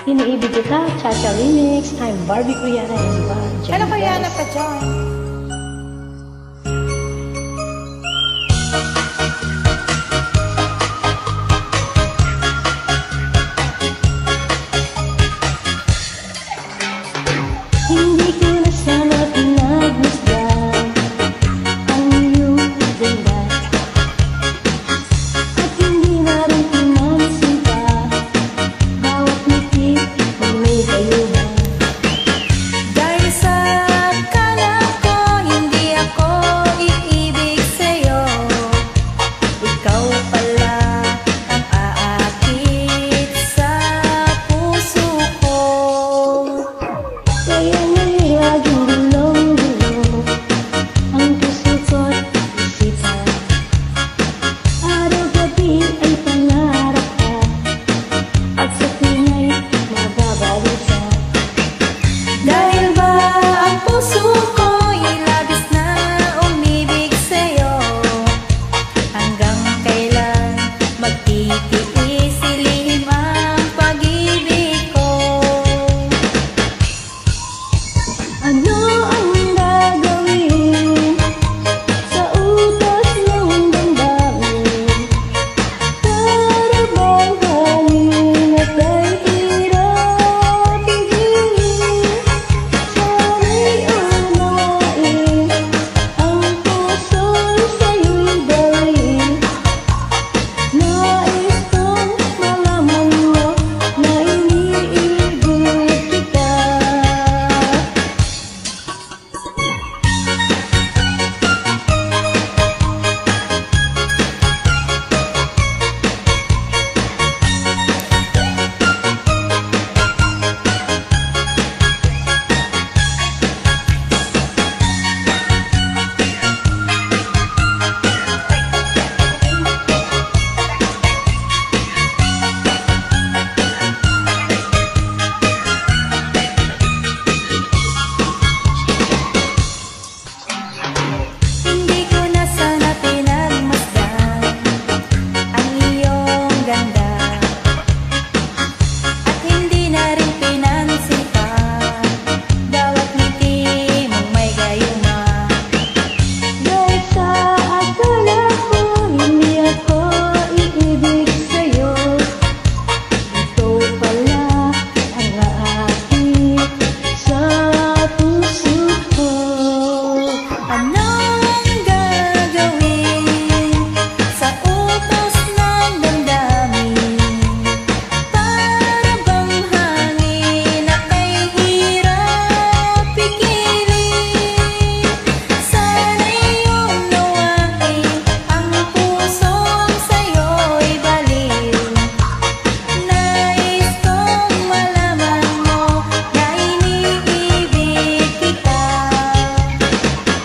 Iniibig kita, Cha-Cha Remix. I'm Barbie Cuyana and Diba? Ano kaya na pa dyan? Hindi ko na sana pinagmasdan ang iyong ganda, at hindi na rin pinansin pa bawat ngiti na may gayuma. Dahil sa akala ko hindi ako iibig sa'yo, ikaw pala ang aakit sa puso ko. Kaya nga'y laging gulong-gulo ang puso ko't isipan. Araw-gabi ay pangarap ka, at sa tingay mababalisa. Dahil ba ang puso ko'y labis na umibig sa'yo, hanggang kailan magtitiis silihim ang pag-ibig ko? Ano ang gagawin sa utos ng damdamin? Para bang hangin at ay hirap pigilin? Sana'y unawain ang puso'y sa'yo'y dalhin. Nais kong malaman mo na iniibig kita. Hindi ko na sana pinagmasdan ang iyong ganda, at hindi na rin pinansin pa bawat ngiti mong may gayuma. Dahil sa akala ko hindi ako iibig sa'yo, ikaw pala ang aakit sa puso ko. Anong gagawin sa utos ng damdamin? Para bang hangin na kay hirap pigilin? Sana'y unawain ang pusong sa'yo'y baliw. Nais kong malaman mo na iniibig kita.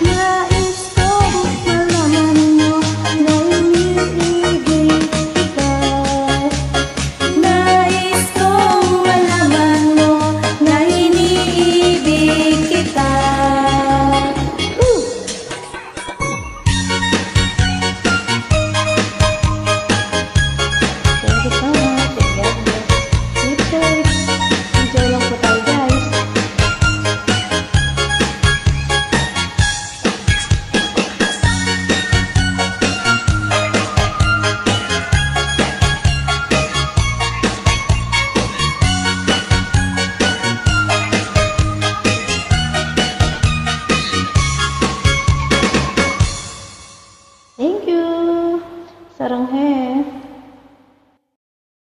Nais kong malaman mo na iniibig kita. Nais kong malaman mo na iniibig kita. Thank you so much and God bless. Keep safe. Enjoy lang po tayo, guys. Thank you. Sarang he.